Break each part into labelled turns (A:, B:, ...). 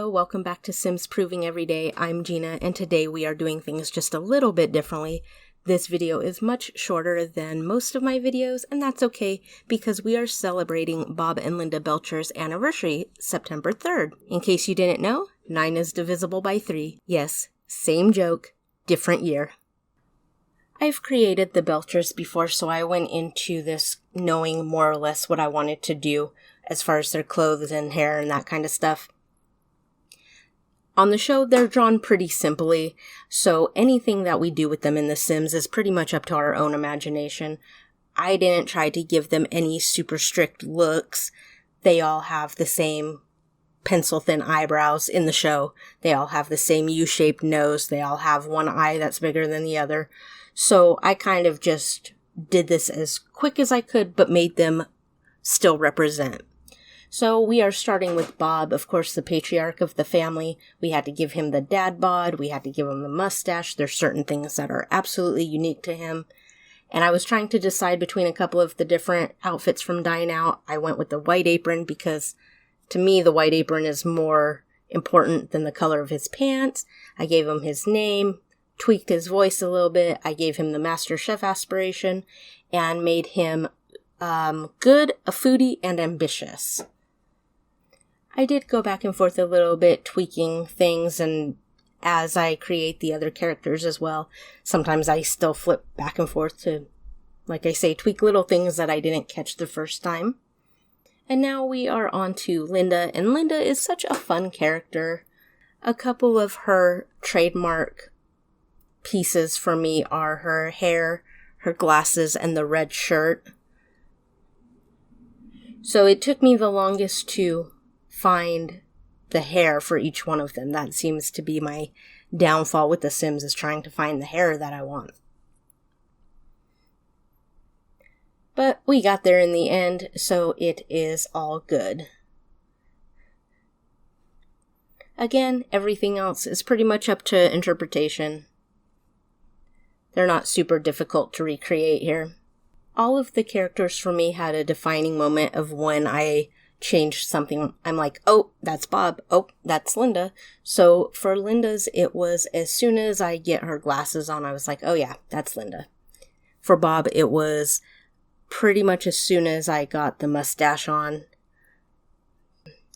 A: Hello, welcome back to Sims Proving Every Day. I'm Gina, and today we are doing things just a little bit differently. This video is much shorter than most of my videos, and that's okay because we are celebrating Bob and Linda Belchers' anniversary, September 3rd. In case you didn't know, 9 is divisible by 3. Yes, same joke, different year. I've created the Belchers before, so I went into this knowing more or less what I wanted to do as far as their clothes and hair and that kind of stuff. On the show, they're drawn pretty simply, so anything that we do with them in The Sims is pretty much up to our own imagination. I didn't try to give them any super strict looks. They all have the same pencil-thin eyebrows in the show. They all have the same U-shaped nose. They all have one eye that's bigger than the other. So I kind of just did this as quick as I could, but made them still represent. So we are starting with Bob, of course, the patriarch of the family. We had to give him the dad bod. We had to give him the mustache. There's certain things that are absolutely unique to him. And I was trying to decide between a couple of the different outfits from Dine Out. I went with the white apron because to me, the white apron is more important than the color of his pants. I gave him his name, tweaked his voice a little bit. I gave him the Master Chef aspiration and made him good, a foodie, and ambitious. I did go back and forth a little bit, tweaking things, and as I create the other characters as well, sometimes I still flip back and forth to, like I say, tweak little things that I didn't catch the first time. And now we are on to Linda, and Linda is such a fun character. A couple of her trademark pieces for me are her hair, her glasses, and the red shirt. So it took me the longest to find the hair for each one of them. That seems to be my downfall with The Sims, is trying to find the hair that I want. But we got there in the end, so it is all good. Again, everything else is pretty much up to interpretation. They're not super difficult to recreate here. All of the characters for me had a defining moment of when I changed something. I'm like, oh, that's Bob. Oh, that's Linda. So for Linda's, it was as soon as I get her glasses on, I was like, oh yeah, that's Linda. For Bob, it was pretty much as soon as I got the mustache on.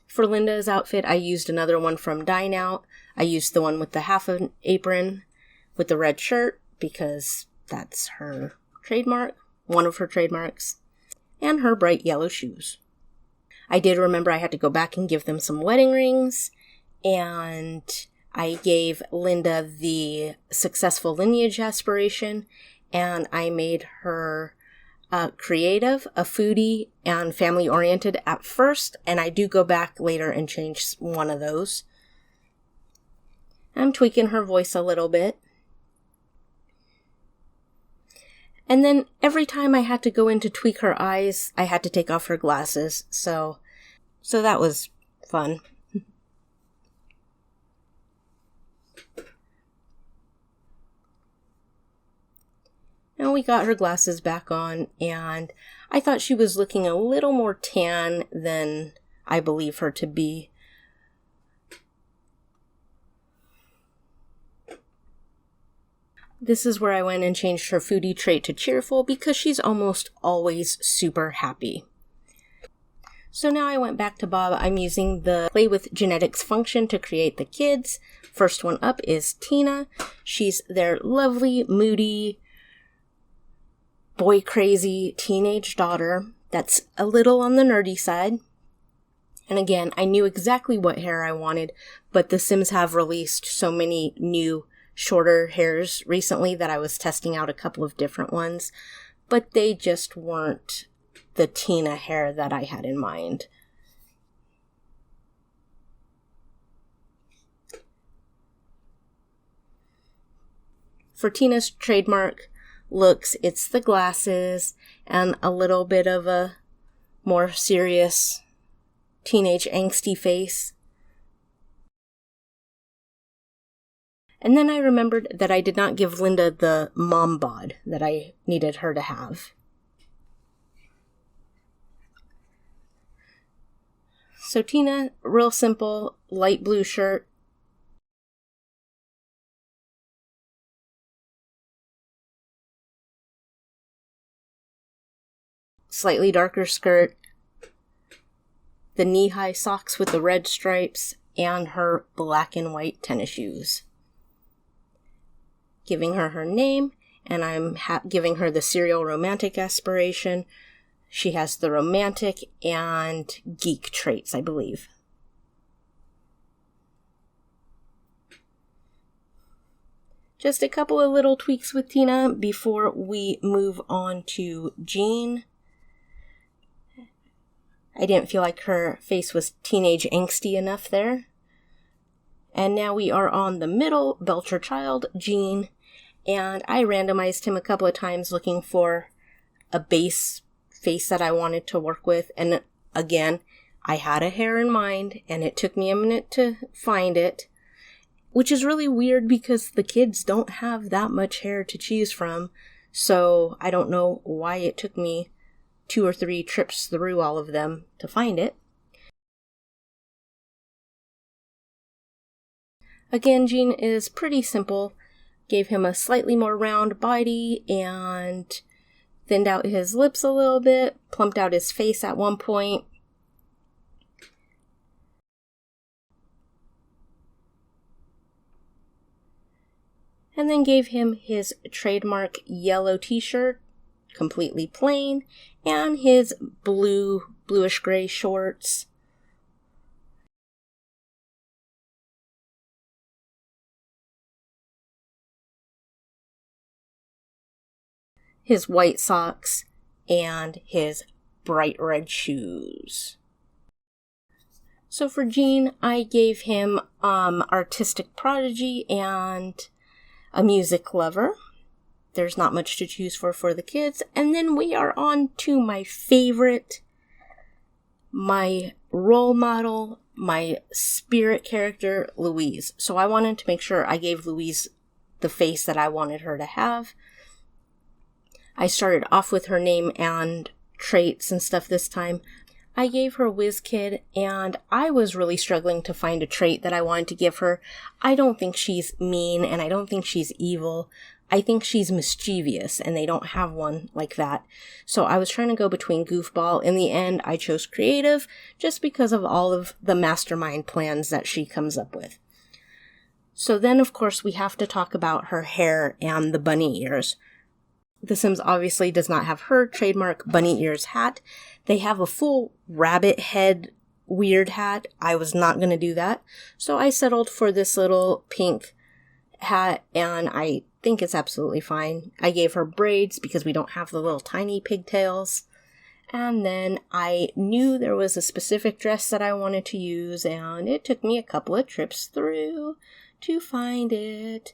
A: For Linda's outfit, I used another one from Dine Out. I used the one with the half an apron with the red shirt because that's her trademark, one of her trademarks, and her bright yellow shoes. I did remember I had to go back and give them some wedding rings, and I gave Linda the successful lineage aspiration, and I made her creative, a foodie, and family-oriented at first, and I do go back later and change one of those. I'm tweaking her voice a little bit. And then every time I had to go in to tweak her eyes, I had to take off her glasses. So that was fun. And we got her glasses back on, and I thought she was looking a little more tan than I believe her to be. This is where I went and changed her foodie trait to cheerful because she's almost always super happy. So now I went back to Bob. I'm using the Play with Genetics function to create the kids. First one up is Tina. She's their lovely, moody, boy-crazy teenage daughter that's a little on the nerdy side. And again, I knew exactly what hair I wanted, but The Sims have released so many new shorter hairs recently that I was testing out a couple of different ones, but they just weren't the Tina hair that I had in mind. For Tina's trademark looks, it's the glasses and a little bit of a more serious teenage angsty face. And then I remembered that I did not give Linda the mom bod that I needed her to have. So Tina, real simple, light blue shirt, slightly darker skirt, the knee-high socks with the red stripes, and her black and white tennis shoes. Giving her her name, and I'm giving her the serial romantic aspiration. She has the romantic and geek traits, I believe. Just a couple of little tweaks with Tina before we move on to Jean. I didn't feel like her face was teenage angsty enough there. And now we are on the middle Belcher child, Jean, and I randomized him a couple of times looking for a base face that I wanted to work with. And again, I had a hair in mind, and it took me a minute to find it, which is really weird because the kids don't have that much hair to choose from. So I don't know why it took me 2 or 3 trips through all of them to find it. Again, Jean is pretty simple. Gave him a slightly more round body and thinned out his lips a little bit, plumped out his face at one point. And then gave him his trademark yellow t-shirt, completely plain, and his bluish gray shorts. His white socks, and his bright red shoes. So for Jean, I gave him artistic prodigy and a music lover. There's not much to choose for the kids. And then we are on to my favorite, my role model, my spirit character, Louise. So I wanted to make sure I gave Louise the face that I wanted her to have. I started off with her name and traits and stuff this time. I gave her Whiz Kid, and I was really struggling to find a trait that I wanted to give her. I don't think she's mean, and I don't think she's evil. I think she's mischievous, and they don't have one like that. So I was trying to go between goofball. In the end, I chose creative, just because of all of the mastermind plans that she comes up with. So then, of course, we have to talk about her hair and the bunny ears. The Sims obviously does not have her trademark bunny ears hat. They have a full rabbit head weird hat. I was not going to do that. So I settled for this little pink hat, and I think it's absolutely fine. I gave her braids because we don't have the little tiny pigtails. And then I knew there was a specific dress that I wanted to use, and it took me a couple of trips through to find it.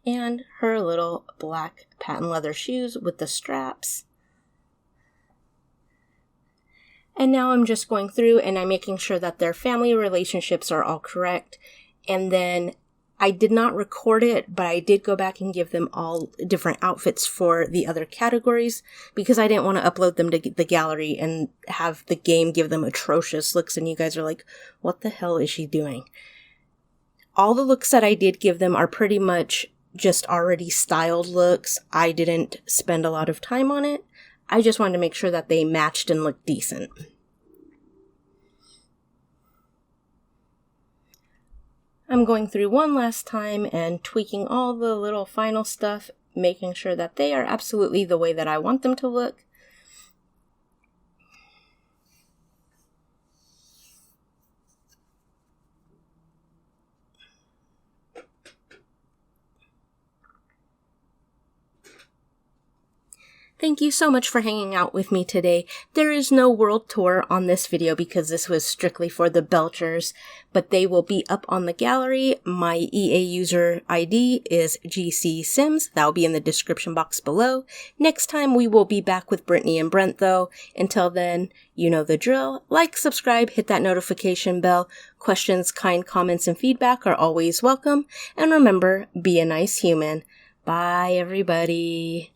A: And her little black patent leather shoes with the straps. And now I'm just going through and I'm making sure that their family relationships are all correct. And then I did not record it, but I did go back and give them all different outfits for the other categories because I didn't want to upload them to the gallery and have the game give them atrocious looks. And you guys are like, what the hell is she doing? All the looks that I did give them are pretty much just already styled looks. I didn't spend a lot of time on it. I just wanted to make sure that they matched and looked decent. I'm going through one last time and tweaking all the little final stuff, making sure that they are absolutely the way that I want them to look. Thank you so much for hanging out with me today. There is no world tour on this video because this was strictly for the Belchers, but they will be up on the gallery. My EA user ID is GCSims. That will be in the description box below. Next time we will be back with Brittany and Brent though. Until then, you know the drill. Like, subscribe, hit that notification bell. Questions, kind comments, and feedback are always welcome. And remember, be a nice human. Bye everybody.